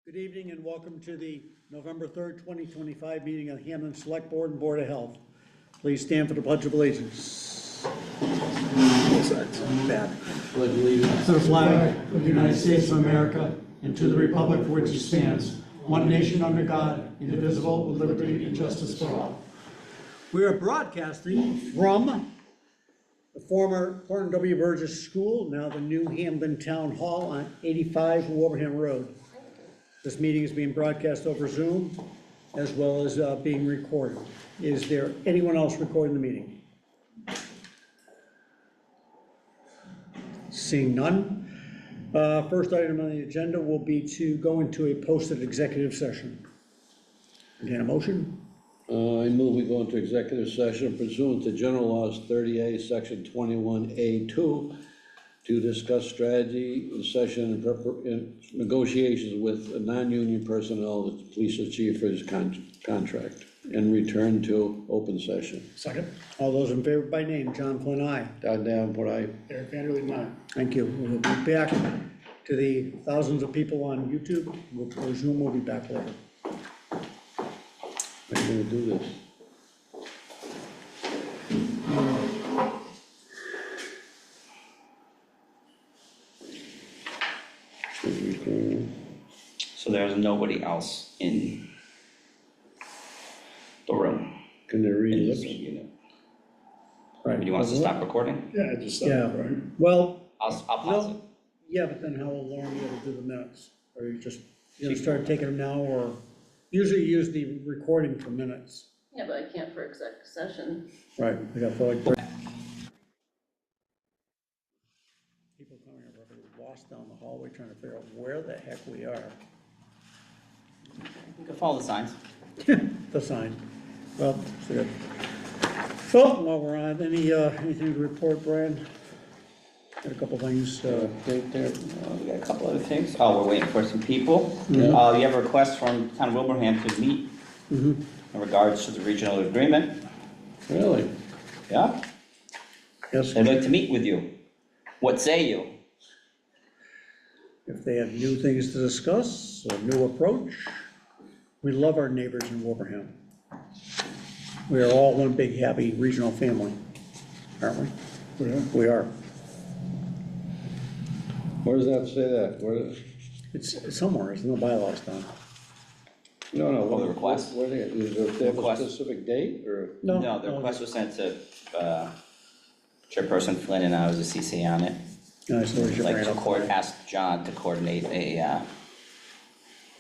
Good evening and welcome to the November 3rd, 2025 meeting of the Hampden Selectboard and Board of Health. Please stand for the Pledge of Allegiance. Bad. To the flag of the United States of America and to the republic for which it stands, one nation under God, indivisible, with liberty and justice for all. We are broadcasting from the former Thornton W. Burgess School, now the new Hampden Town Hall on 85 Wolverhampton Road. This meeting is being broadcast over Zoom as well as being recorded. Is there anyone else recording the meeting? Seeing none. First item on the agenda will be to go into a posted executive session. Again, a motion? I move we go into executive session pursuant to General Laws 30A, Section 21A2, to discuss strategy in session and negotiations with a non-union personnel, the police chief for his contract, and return to open session. Second. All those in favor by name, John Flynn, aye. Todd Davenport, aye. Eric Vanderleeden, aye. Thank you. We'll be back to the thousands of people on YouTube. Or Zoom will be back later. How are you gonna do this? So there's nobody else in the room. Can they read in lips? this unit. Right. Do you want us to stop recording? Yeah, just stop, Yeah. right? Well, I'll pause it. no, yeah, but then how will Lauren be able to do the minutes? Or you just, you know, start taking them now, or usually you use the recording for minutes. Yeah, but I can't for exec session. Right, we got for like. People coming over, we're lost down the hallway trying to figure out where the heck we are. You can follow the signs. The sign. Well, so good. So, while we're on, anything to report, Brian? Got a couple things, Right there. We got a couple other things. Oh, we're waiting for some people. Yeah. You have a request from Town of Wilbraham to meet in regards to the regional agreement. Really? Yeah, yes, they'd like to meet with you. What say you? if they have new things to discuss, a new approach. We love our neighbors in Wilbraham. We are all one big happy regional family, aren't we? Yeah. We are. Where does that say that? Where, It's somewhere, it's in the bylaws, Don. no. Oh, the request? Where they, is there, they have a Request. specific date, or? No, the request was sent to Chairperson Flynn, and I was a CC on it. Nice, where's your Like brand to up? ask John to coordinate a,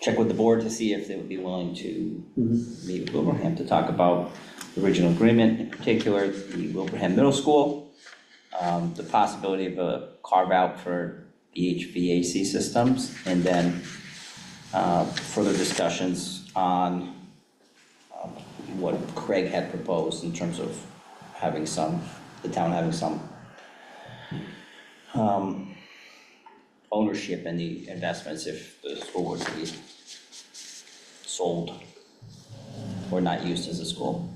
check with the board to see if they would be willing to meet with Wilbraham to talk about the regional agreement, in particular, the Wilbraham Middle School, the possibility of a carve out for the HVAC systems, and then further discussions on what Craig had proposed in terms of having the town having some ownership in the investments if the school were to be sold or not used as a school.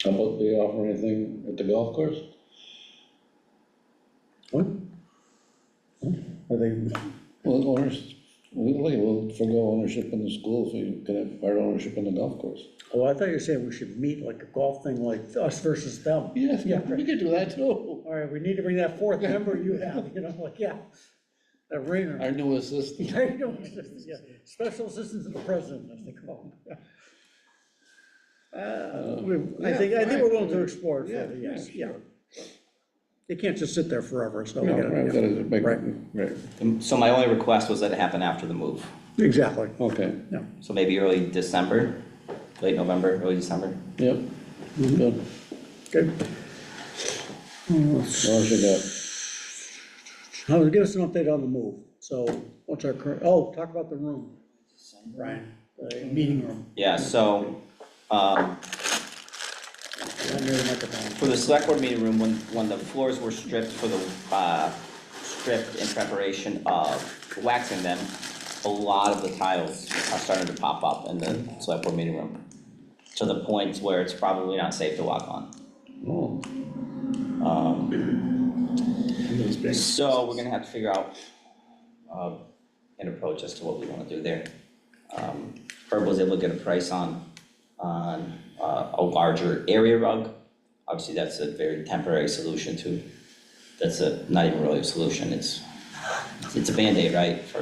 How about they offer anything at the golf course? What? Are they, Well, owners, we'll forgo ownership in the school if we can have our ownership in the golf course. oh, I thought you were saying we should meet like a golf thing, like us versus them. Yeah, we could do that too. All right, we need to bring that fourth member you have, you know, like, yeah. That ringer. Our new assistant. Yeah, special assistant to the president, as they call him. I think we're willing to explore it further, yes, yeah. They can't just sit there forever, so we No, gotta, I've got to make, Right. right, So my only request was that it happen after the move. exactly, okay, yeah. So maybe early December, late November, early December. yep, good. Good. What else you got? Now, give us an update on the move. So what's our current, oh, talk about the room, Brian, the meeting room. Yeah, so, Right near the microphone. for the select board meeting room, when the floors were stripped for the, stripped in preparation of waxing them, a lot of the tiles are starting to pop up in the select board meeting room, to the point where it's probably not safe to walk on. Oh, So we're gonna have to figure out an approach as to what we wanna do there. Herb was able to get a price on a larger area rug. Obviously, that's a very temporary solution too. That's not even really a solution, it's a Band-Aid, right, for,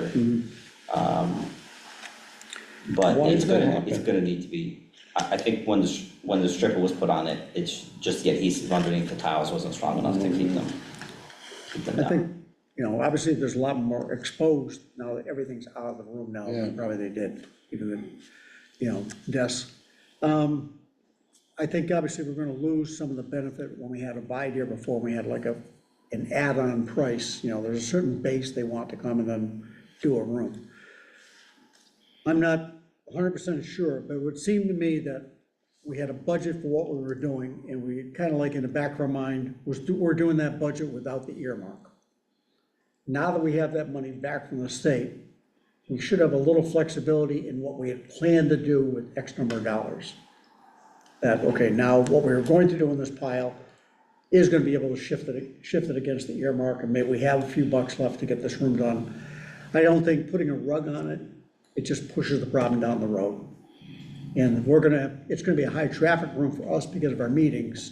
but Why it's does that gonna, happen? it's gonna need to be, I think when the stripper was put on it, it's just the adhesive underneath the tiles wasn't strong enough to keep them I down. think, obviously there's a lot more exposed now that everything's out of the room now, Yeah. than probably they did, even the, desks. I think obviously we're gonna lose some of the benefit when we had a buy deer before, we had like an add-on price, there's a certain base they want to come and then do a room. I'm not 100% sure, but it would seem to me that we had a budget for what we were doing, and we kind of like in the back of our mind, we're doing that budget without the earmark. Now that we have that money back from the state, we should have a little flexibility in what we had planned to do with X number of dollars. That, okay, now what we were going to do in this pile is gonna be able to shift it against the earmark, and maybe we have a few bucks left to get this room done. I don't think putting a rug on it, it just pushes the problem down the road. And it's gonna be a high traffic room for us because of our meetings.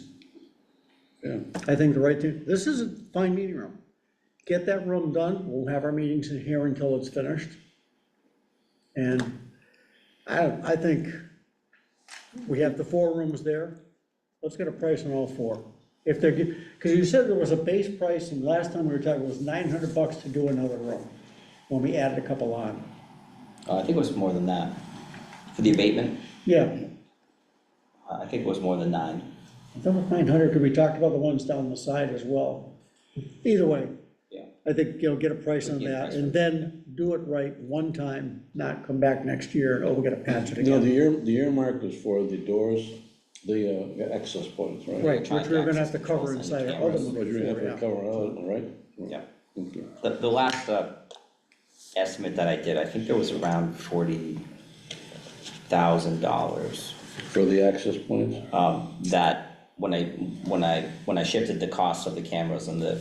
Yeah. I think the right thing, this is a fine meeting room. Get that room done, we'll have our meetings in here until it's finished. And I think we have the 4 rooms there, let's get a price on all 4. If they're, because you said there was a base price, and last time we were talking, it was $900 to do another room, when we added a couple on. I think it was more than that, for the abatement, Yeah, I think it was more than 9. I thought it was 900, because we talked about the ones down the side as well. Either way, Yeah. I think, get a price on Get a that, price and then do it right one time, not come back next year and, we gotta patch it No, again. the earmark was for the doors, the access points, right? Right, which we were gonna have to cover Access controls inside and our other cameras. one But you're gonna have to before, cover all of them, right? Yeah. Okay. The last estimate that I did, I think there was around $40,000. For the access points? That when I shifted the cost of the cameras and the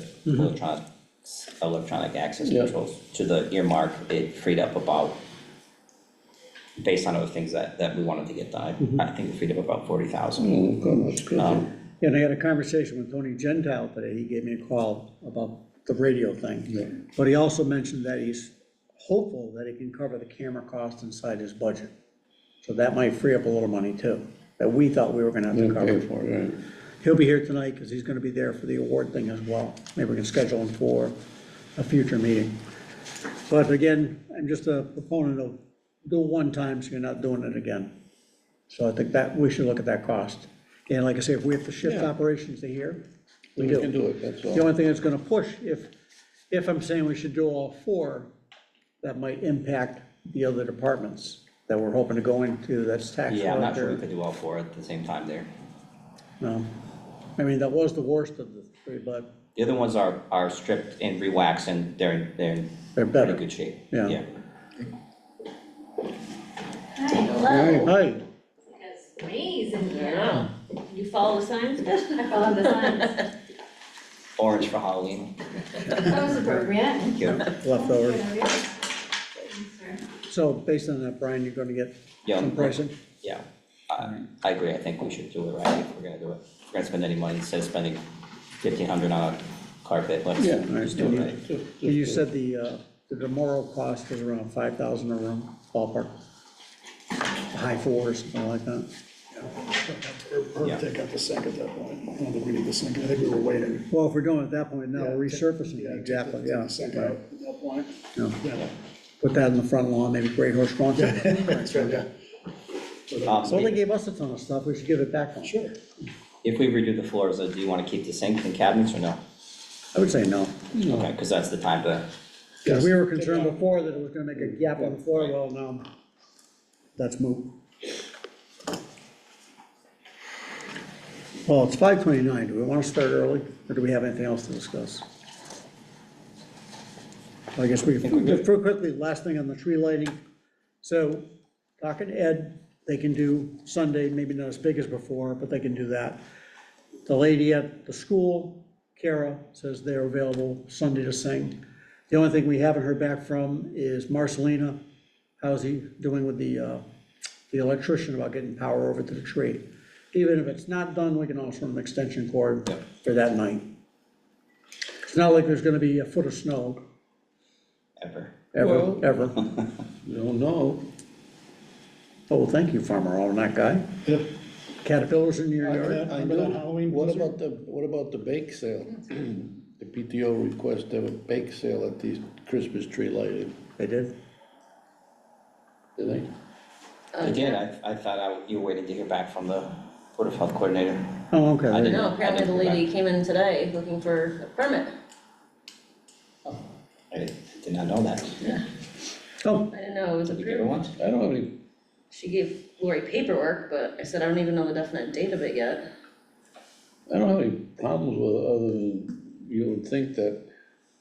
electronic access Yeah. controls to the earmark, it freed up about, based on other things that we wanted to get done, I think it freed up about 40,000. Oh, good, that's good. Yeah, and I had a conversation with Tony Gentile today, he gave me a call about the radio thing. Yeah. But he also mentioned that he's hopeful that he can cover the camera cost inside his budget. So that might free up a little money too, that we thought we were gonna have to They'll pay cover. for it, right? He'll be here tonight, because he's gonna be there for the award thing as well. Maybe we can schedule him for a future meeting. But again, I'm just a proponent of do it one time, so you're not doing it again. So I think that, we should look at that cost. And like I say, if we have to shift Yeah. operations to here, we We can do. do it, that's all. The only thing that's gonna push, if I'm saying we should do all 4, that might impact the other departments that we're hoping to go into, that's tax Yeah, I'm not sure we collector. could do all 4 at the same time there. No, I mean, that was the worst of the 3, but The other ones are stripped and re-waxed, and they're in they're pretty better. good shape. Yeah. Hello. Hi, It's freezing in here. Yeah. You follow the signs? I follow the signs. Orange for Halloween. That was appropriate. Thank you. leftover. So based on that, Brian, you're gonna get Yeah. some pricing? Yeah, I agree, I think we should do it right if we're gonna do it. If we're gonna spend any money, instead of spending 1,500 on a carpet, let's Yeah, just do it right. You said the demorroal cost was around 5,000 a room, ballpark? High 4s, something like that? Yeah. Take out the sink at that point. I don't think we need the sink. I think we were waiting. Well, if we're doing it at that point, now we're Yeah, resurfacing Yeah, it, take exactly, the yeah. sink out at that point. Yeah. Yeah. Put that in the front lawn, maybe Great Horse Swanson. That's right, yeah. So they gave us a ton of stuff, we should give it back to them. Sure. If we redo the floors, do you wanna keep the sink and cabinets or no? I would say no, Okay, because that's the time to, because we were Yes. concerned before that it was gonna make a gap on the floor, well, now, that's moot. Well, it's 5:29, do we want to start early, or do we have anything else to discuss? I guess we, just real quickly, last thing on the tree lighting. So, talking to Ed, they can do Sunday, maybe not as big as before, but they can do that. The lady at the school, Kara, says they're available Sunday to sing. The only thing we haven't heard back from is Marcelina. How's he doing with the electrician about getting power over to the tree? Even if it's not done, we can also run an extension cord for that night. It's not like there's gonna be a foot of snow, Ever. ever. You don't know. Oh, well, thank you, Farmer Almanac guy. Yep. Caterpillars in your yard? Remember that Halloween What blizzard? about the bake sale? The PTO request to have a bake sale at the Christmas tree lighting, They did? did they? I did, I thought you were waiting to hear back from the Board of Health coordinator. Oh, okay. I didn't No, know. apparently the lady came in today looking for a permit. I did not know that. Oh, I didn't know it was Did you give her approved. one? I don't have any, She gave Lori paperwork, but I said, I don't even know the definite date of it yet. I don't have any problems with it, other than you would think that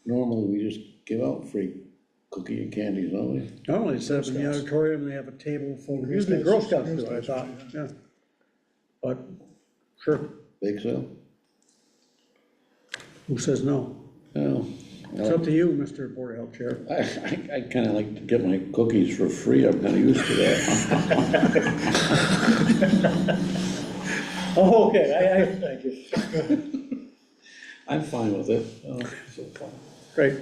normally we just give out free cookie and candies, don't we? normally it's set up in the auditorium, they have a table full, usually Girl Scouts do, I thought, yeah. But, sure, Bake sale? who says no? No. It's up to you, Mr. Board of Health Chair. I kinda like to get my cookies for free, I'm kinda used to that. Oh, okay, thank you. I'm fine with it. Great.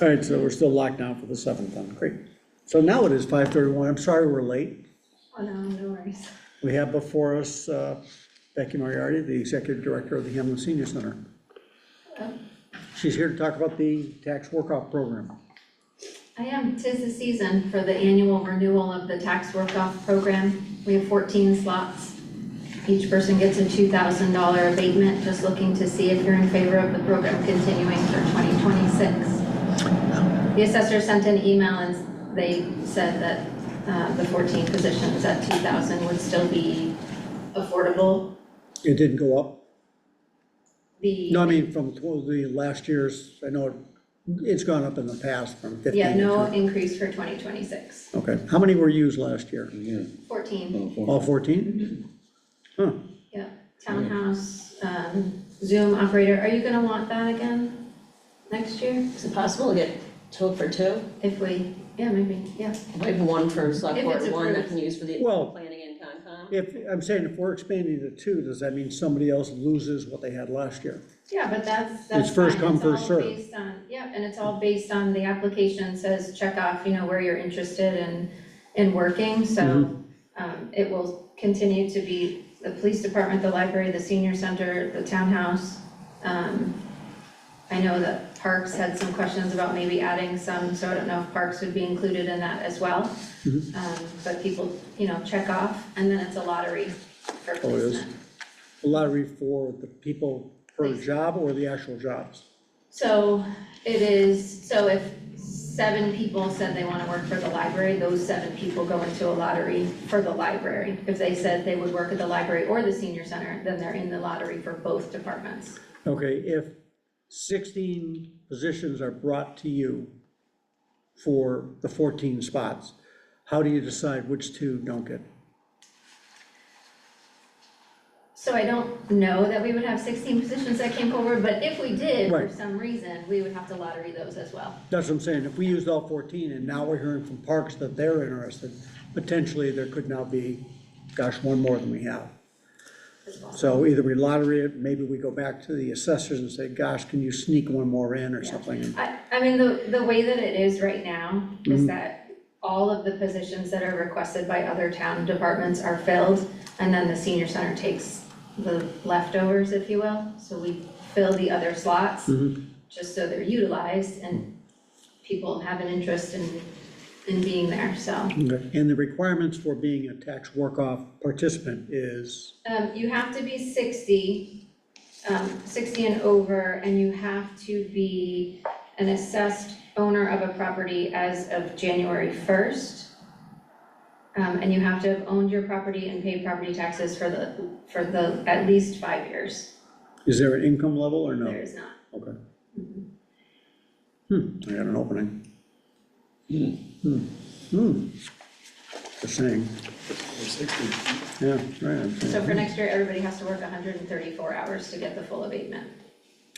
All right, so we're still locked down for the 7th then, great. So now it is 5:31, I'm sorry we're late. Oh, no worries. We have before us Becky Moriarty, the Executive Director of the Hampden Senior Center. Hello. She's here to talk about the tax work-off program. I am, 'tis the season for the annual renewal of the tax work-off program. We have 14 slots. Each person gets a $2,000 abatement, just looking to see if you're in favor of the program continuing for 2026. The assessor sent an email and they said that the 14 positions at 2,000 would still be affordable. It didn't go up? The, No, I mean, from the last year's, I know it's gone up in the past from 15 yeah, to no 2. increase for 2026. Okay, how many were used last year? Yeah. 14. All 14? Huh, Yeah, townhouse, Zoom operator, are you gonna want that again next year? Is it possible to get two for two? If we, yeah, maybe, yeah. Maybe one for select If board, it's one that approved. can use for the Well, planning and Concom? I'm saying if we're expanding to 2, does that mean somebody else loses what they had last year? Yeah, but that's It's first fine. come, It's all first served. based on, yeah, and it's all based on the application says check off, where you're interested in working, so Mm-hmm. it will continue to be the police department, the library, the senior center, the townhouse. I know that Parks had some questions about maybe adding some, so I don't know if Parks would be included in that as well. Mm-hmm. But people, check off, and then it's a lottery for Oh, it is? placement. A lottery for the people per job or the actual jobs? So it is, so if 7 people said they want to work for the library, those 7 people go into a lottery for the library. If they said they would work at the library or the senior center, then they're in the lottery for both departments. Okay, if 16 positions are brought to you for the 14 spots, how do you decide which 2 don't get? So I don't know that we would have 16 positions that came forward, but if we did, for Right. some reason, we would have to lottery those as well. That's what I'm saying, if we used all 14 and now we're hearing from Parks that they're interested, potentially there could now be, gosh, one more than we have. as well. So either we lottery it, maybe we go back to the assessors and say, gosh, can you sneak one more in or something? I mean, the way that it is right now Mm-hmm. is that all of the positions that are requested by other town departments are filled, and then the senior center takes the leftovers, if you will. So we fill the other slots, Mm-hmm. just so they're utilized and people have an interest in being there, so. Okay. And the requirements for being a tax work-off participant is, You have to be 60 and over, and you have to be an assessed owner of a property as of January 1st. And you have to have owned your property and paid property taxes for the at least 5 years. is there an income level or no? There is not. Okay. I got an opening. Just saying, yeah, right. So for next year, everybody has to work 134 hours to get the full abatement.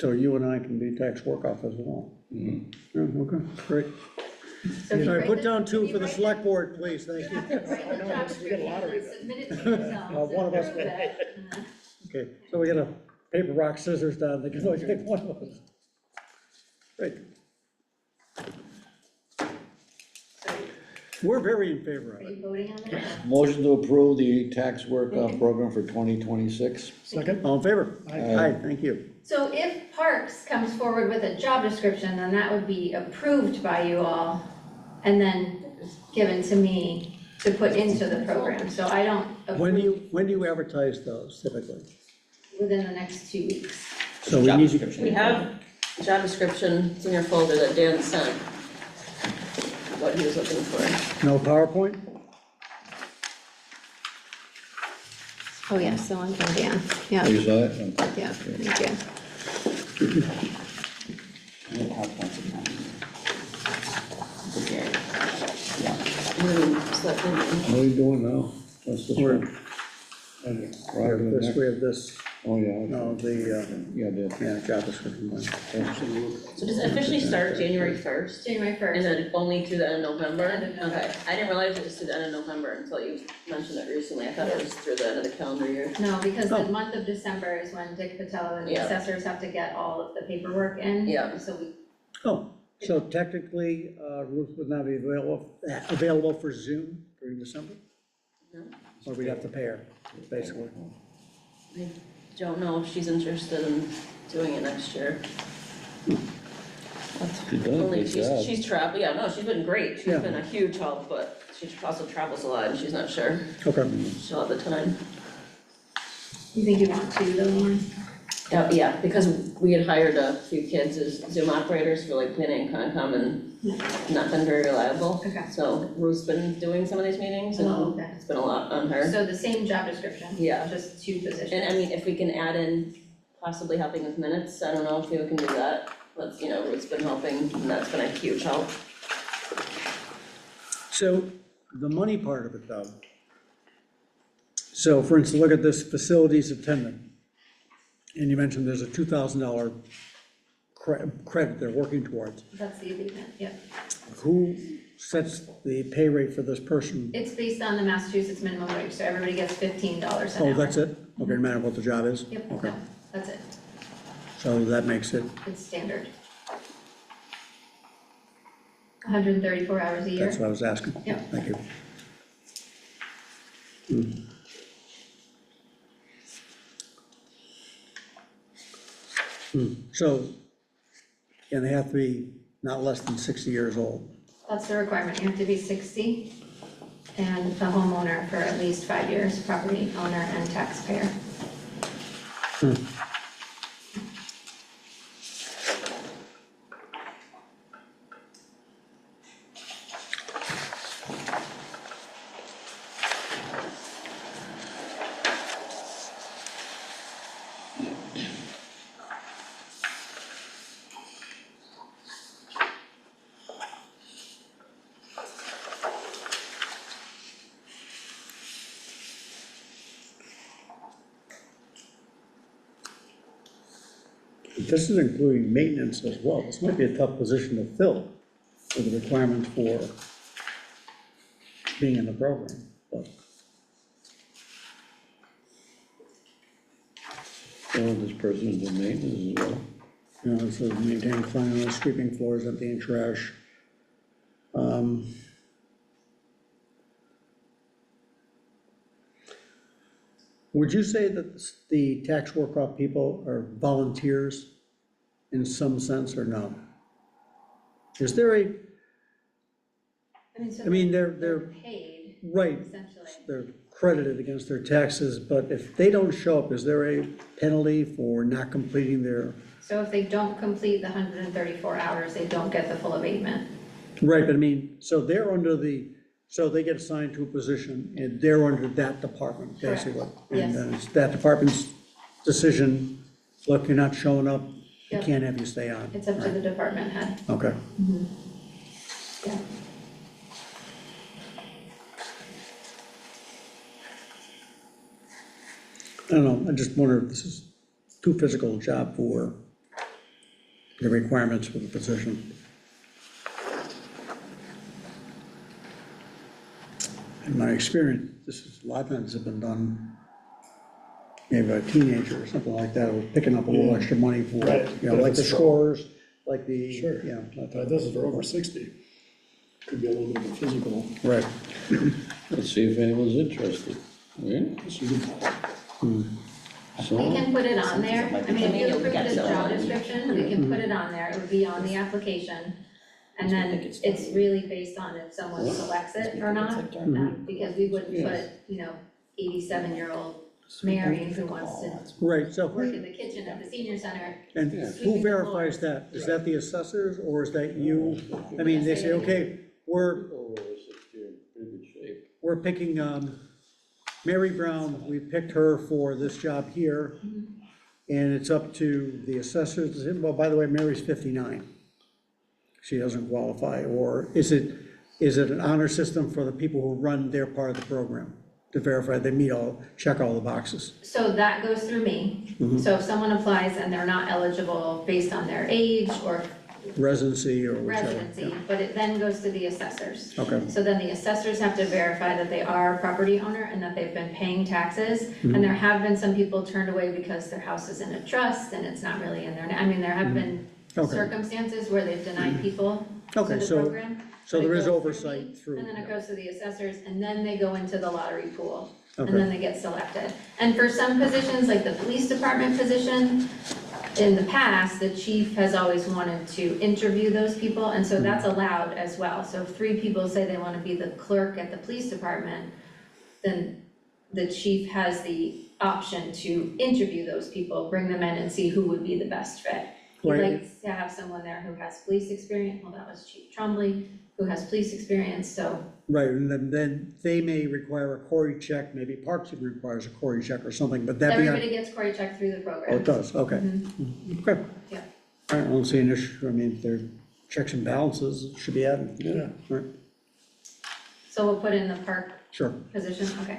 So you and I can be tax work-off as well. Yeah, okay, great. So if you All right, write put the- down if 2 you for the write select board, please, thank you. Write the job description and submit it to yourselves. One of us and will. prove it. Okay, so we got a paper, rock, scissors down, they can only take one of us. Great. So We're very in favor of are it. you voting on that? Motion to approve the tax work-off program for 2026. Second? All in favor? Aye. Thank you. So if Parks comes forward with a job description, then that would be approved by you all and then given to me to put into the program. So I don't When do approve you advertise those typically? within the next 2 weeks. So we Job need to, description. We have job description, it's in your folder that Dan sent. What he was looking for. no PowerPoint? Oh, yeah, so I'm from Dan. Yeah, You saw it? yeah, thank you. Prepared. So that didn't- What are you doing now? What's this We're- one? We Right, have this, we have this, oh, yeah. no, the, Yeah, I did. job description one. So does it officially start January 1st? January And 1st. then only through the end of November? End of November. Okay, I didn't realize it was through the end of November until you mentioned it recently, I thought it was through the end of the calendar year. No, because the Oh. month of December is when Dick Patel and the Yeah. assessors have to get all of the paperwork in. Yeah. So we, Oh, so technically, Ruth would not be available for Zoom during December? No. Or we'd have to pay her, basically. I don't know if she's interested in doing it next year. You've done a Only good job. she's traveled, yeah, no, she's been great, she's Yeah. been a huge help, but she also travels a lot and she's not sure Okay. she'll have the time. you think you want to, though, Lauren? Yeah, because we had hired a few kids as Zoom operators for like planning and Concom and not been very reliable. Okay. So Ruth's been doing some of these meetings Oh, and okay. it's been a lot on her. So the same job description? Yeah. Just 2 positions? And I mean, if we can add in possibly helping with minutes, I don't know if we can do that, but Ruth's been helping and that's been a huge help. So the money part of it though. So for instance, look at this facilities attendant. And you mentioned there's a $2,000 credit they're working towards. That's the abatement, yep. Who sets the pay rate for this person? It's based on the Massachusetts minimum wage, so everybody gets $15 an hour. Oh, that's it? Okay, no matter what the job is? Yep, Okay, no, that's it. so that makes it, It's standard. 134 hours a year. that's what I was asking. Yep. Thank you. So, and they have to be not less than 60 years old. That's the requirement, you have to be 60 and the homeowner for at least 5 years, property owner and taxpayer. This is including maintenance as well. This might be a tough position to fill with the requirements for being in the program, but. So this person is doing maintenance as well. You know, it says maintain cleanliness, sweeping floors, emptying trash. Would you say that the tax work-off people are volunteers in some sense or no? Is there a, So I mean, they're paid, right, essentially. they're credited against their taxes, but if they don't show up, is there a penalty for not completing their? So if they don't complete the 134 hours, they don't get the full abatement. Right, but I mean, so they're under so they get assigned to a position, and they're under that department, Correct. basically. Yes. And then it's that department's decision, look, you're not showing up, we Yep. can't have you stay on. It's up to the department head. Okay, Yeah. I don't know, I just wonder if this is too physical a job for the requirements for the position. In my experience, a lot of times have been done maybe by a teenager or something like that, or picking up a little extra money for, Right. you know, But like if the it's scores, like the, Sure. yeah. This is for over 60. Could be a little bit of a physical. Right. Let's see if anyone's interested. Yeah, I so, can put it on there, I mean, if you approve Get the some. job description, we can put it on there, it would be on the application. And then it's really based on if someone selects it or not, because we wouldn't put, 87-year-old Mary who wants to Right, so work who, in the kitchen at the senior center. and who verifies that? Is that the assessors, or is that you? I mean, they say, okay, we're over 60, in pretty good shape. we're picking, Mary Brown, we picked her for this job here. And it's up to the assessors to say, well, by the way, Mary's 59. She doesn't qualify, or is it an honor system for the people who run their part of the program? To verify they check all the boxes? So that goes through me. So if someone applies and they're not eligible based on their age or Residency or whichever. residency, but it then goes to the assessors. Okay. So then the assessors have to verify that they are a property owner and that they've been paying taxes. And there have been some people turned away because their house is in a trust and it's not really in their, I mean, there have been Okay. circumstances where they've denied people to Okay, the so- program. so but it there is goes oversight me, through- And then it goes to the assessors, and then they go into the lottery pool, and Okay. then they get selected. And for some positions, like the police department position, in the past, the chief has always wanted to interview those people, and so that's allowed as well. So if 3 people say they want to be the clerk at the police department, then the chief has the option to interview those people, bring them in and see who would be the best fit. He Right. likes to have someone there who has police experience, well, that was Chief Trombley, who has police experience, so, Right, and then they may require a query check, maybe Parks even requires a query check or something, but that everybody beyond. gets query checked through the program. Oh, it does, okay. Okay. Yeah. All right, I don't see an issue, I mean, if there are checks and balances, it should be added. Yeah. Right, So we'll put in the park sure. position, okay,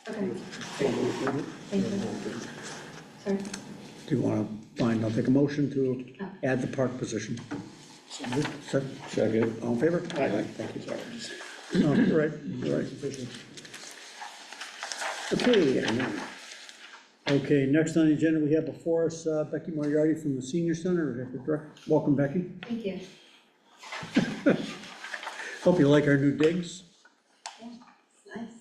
okay. Thank you. Sorry, Do you want to I'll take a motion to add the park position. So, Check it. all in favor? Aye. Thank you, sorry. No, you're right, you're right. Okay. Okay, next on the agenda, we have before us Becky Moriarty from the Senior Center. Welcome, Becky. thank you. Hope you like our new digs. Yeah, it's nice,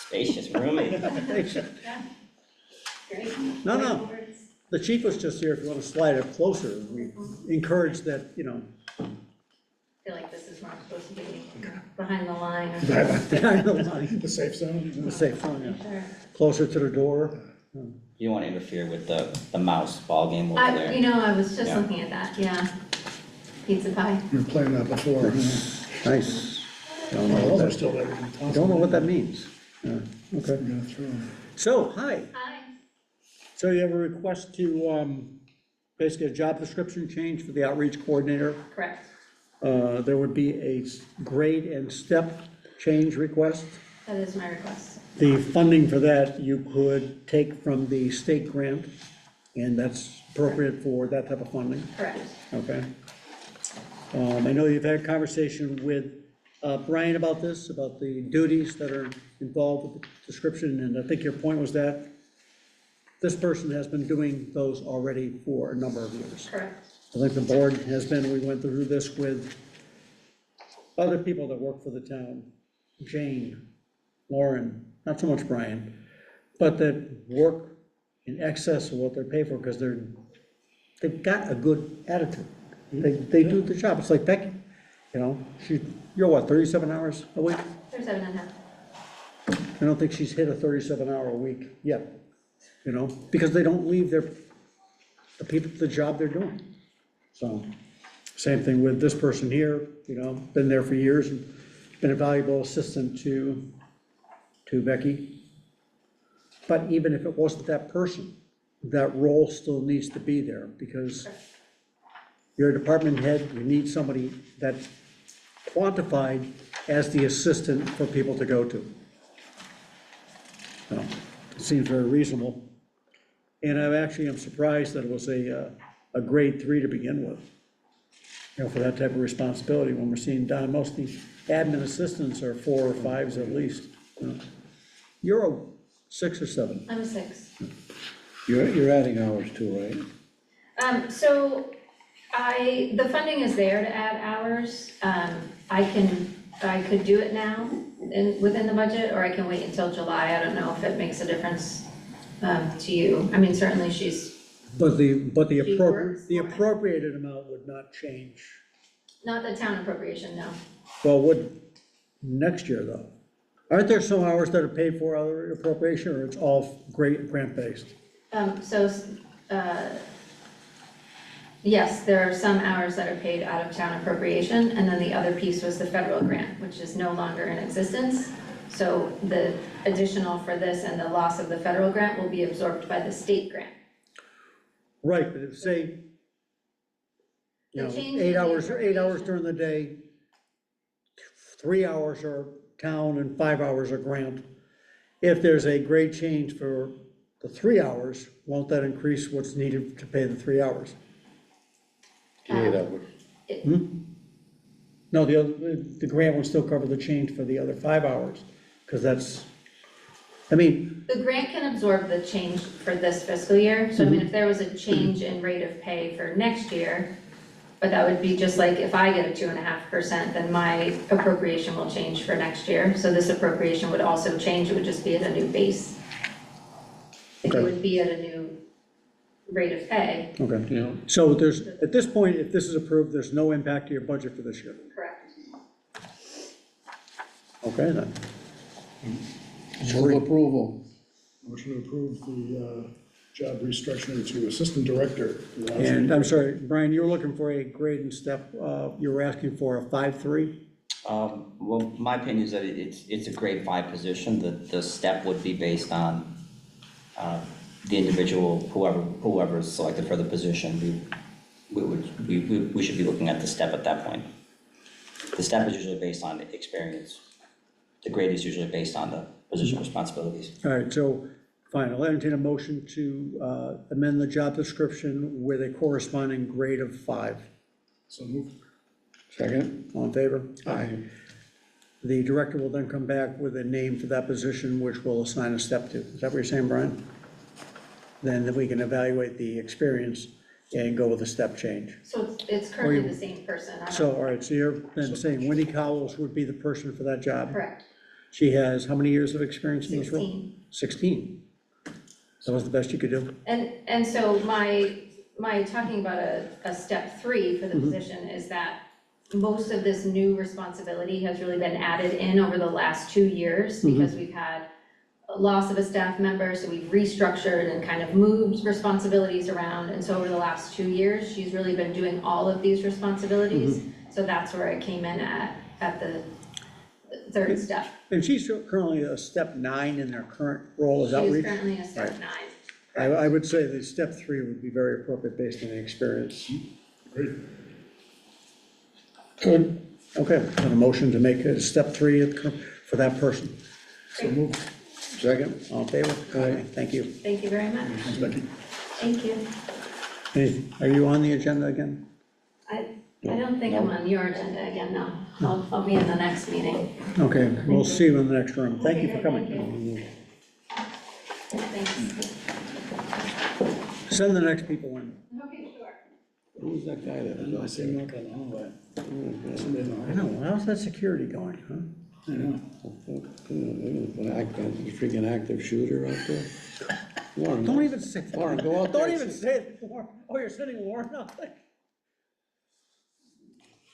Spacious, roomy. yeah. Great. No, no. Whiteboards. The chief was just here, if you want to slide it closer, we encourage that, I feel like this is where I'm supposed to be, behind the line or The safe zone? safe phone, yeah. Sure. Closer to the door. You don't want to interfere with the mouse ball game over I there. I was just Yeah. looking at that, yeah. Pizza pie. You were playing that before. Nice. Don't know Oh, what those are that, still there. You can toss don't know them. what that means. Yeah, okay. I'm gonna throw them. So, hi. Hi. So you have a request to, basically a job description change for the outreach coordinator. Correct, There would be a grade and step change request. that is my request. The funding for that you could take from the state grant, and that's appropriate for that type of funding, Correct. okay? I know you've had a conversation with Brian about this, about the duties that are involved with the description, and I think your point was that this person has been doing those already for a number of years. Correct. I think the board has been, we went through this with other people that work for the town, Jane, Lauren, not so much Brian, but that work in excess of what they're paid for, because they've got a good attitude. They do the job, it's like Becky, you're what, 37 hours a week? 37.5. I don't think she's hit a 37-hour a week yet, because they don't leave the job they're doing. So, same thing with this person here, been there for years, and been a valuable assistant to Becky. But even if it wasn't that person, that role still needs to be there, because you're a department head, you need somebody that's quantified as the assistant for people to go to. So, it seems very reasonable. And I actually am surprised that it was a a grade 3 to begin with. For that type of responsibility, when we're seeing down, most of the admin assistants are 4 or 5s at least. You're a 6 or 7? I'm a 6. You're adding hours too, right? So the funding is there to add hours. I could do it now within the budget, or I can wait until July. I don't know if it makes a difference to you. I mean, certainly she's, But the She works for it. appropriated amount would not change. not the town appropriation, no. Well, would, next year though? Aren't there some hours that are paid for other appropriation, or it's all grant-based? Yes, there are some hours that are paid out of town appropriation, and then the other piece was the federal grant, which is no longer in existence. So the additional for this and the loss of the federal grant will be absorbed by the state grant. Right, but if, say, The change 8 in the hours appropriation. during the day, 3 hours are town and 5 hours are grant. If there's a grade change for the 3 hours, won't that increase what's needed to pay the 3 hours? 8 hours. No, the grant would still cover the change for the other 5 hours, because that's, I mean, The grant can absorb the change for this fiscal year, so I mean, if there was a change in rate of pay for next year, but that would be just like if I get a 2.5%, then my appropriation will change for next year, so this appropriation would also change, it would just be at a new base. It Okay. would be at a new rate of pay. okay. Yeah. So there's, at this point, if this is approved, there's no impact to your budget for this year. Correct. Okay, then. Move approval. Motion to approve the job restructuring to assistant director. And I'm sorry, Brian, you were looking for a grade and step, you were asking for a 5-3? Well, my opinion is that it's a grade 5 position, the step would be based on the individual, whoever is selected for the position, we should be looking at the step at that point. The step is usually based on experience. The grade is usually based on the position responsibilities. All right, so, fine, I'll entertain a motion to amend the job description with a corresponding grade of 5. So moved. Second? All in favor? Aye. The director will then come back with a name for that position, which we'll assign a step to. Is that what you're saying, Brian? Then we can evaluate the experience and go with a step change. So it's currently the same person. I don't- So, all right, so you're then saying Wendy Cowles would be the person for that job? Correct. She has how many years of experience in this role? 16. 16. That was the best you could do? And so my talking about a step 3 for the position is that most of this new responsibility has really been added in over the last 2 years because we've had a loss of a staff member, so we've restructured and kind of moved responsibilities around. And so over the last 2 years, she's really been doing all of these responsibilities. So that's where I came in at the third step. And she's currently a step 9 in her current role as outreach? She's currently a step Right. 9. I would say that step 3 would be very appropriate based on the experience. Great. Good. Okay, and a motion to make a step 3 for that person. So moved. Second? All in favor? Aye. Thank you. Thank you very much. Thanks, Becky. Thank you. Are you on the agenda again? I don't think I'm on your agenda again, no. I'll be in the next meeting. Okay, we'll see you in the next room. Thank you for Okay, coming. Thanks. Send the next people in. Okay, sure. Who's that guy that? I see him knock on the hallway. Somebody in the I hallway. know, how's that security going, huh? I know. An freaking active shooter out there? Warren, Don't even say that. Warren, go out there. Don't even say it. Oh, you're sitting Warren out there?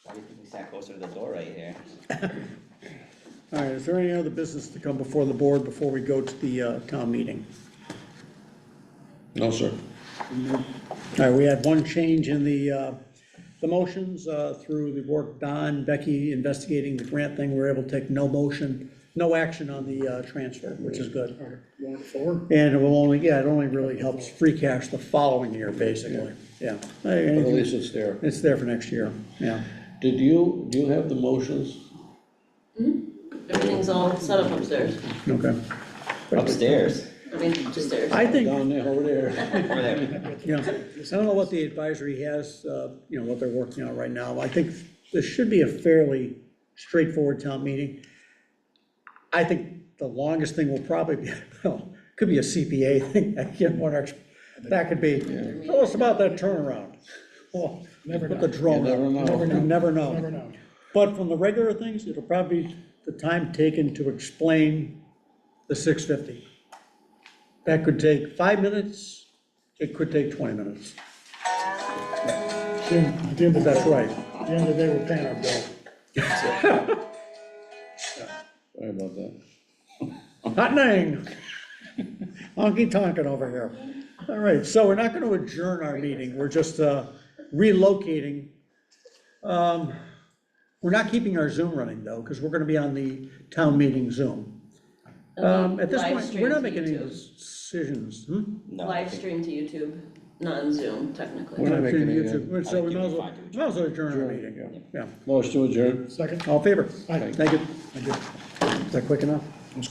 Why do you think we sat closer to the door right here? All right, is there any other business to come before the board before we go to the town meeting? No, sir. All right, we had one change in the motions through the work Don, Becky investigating the grant thing. We were able to take no action on the transfer, which is good. All right, warrant 4. And it will only, it only really helps free cash the following year, basically, yeah. But at least it's there. It's there for next year, yeah. Do you have the motions? Everything's all set up upstairs. Okay. Upstairs. I mean, just there. I think, Down there, over there. Over there. you know, I don't know what the advisory has, you know, what they're working on right now. I think this should be a fairly straightforward town meeting. I think the longest thing will probably be, well, could be a CPA thing. I can't want that could be, tell us about that turnaround. Well, Never put know. the drone You never up. know. You never know. Never know. But from the regular things, it'll probably be the time taken to explain the 650. That could take 5 minutes, it could take 20 minutes. At the end of That's right. At the end of the day, we're paying our bill. Sorry about that. Hot dang. Honky tonkin over here. All right, so we're not gonna adjourn our meeting, we're just relocating. We're not keeping our Zoom running though, because we're gonna be on the town meeting Zoom. At this Live point, stream we're not to making any YouTube. decisions. No, I Live think- stream to YouTube, non-Zoom technically. We're not making any, YouTube. So we I might as think well, it'd be fine to might as well adjourn our Adjourn, meeting, yeah. motion to adjourn. Second? All in favor? Aye. Thank you. Is that quick enough?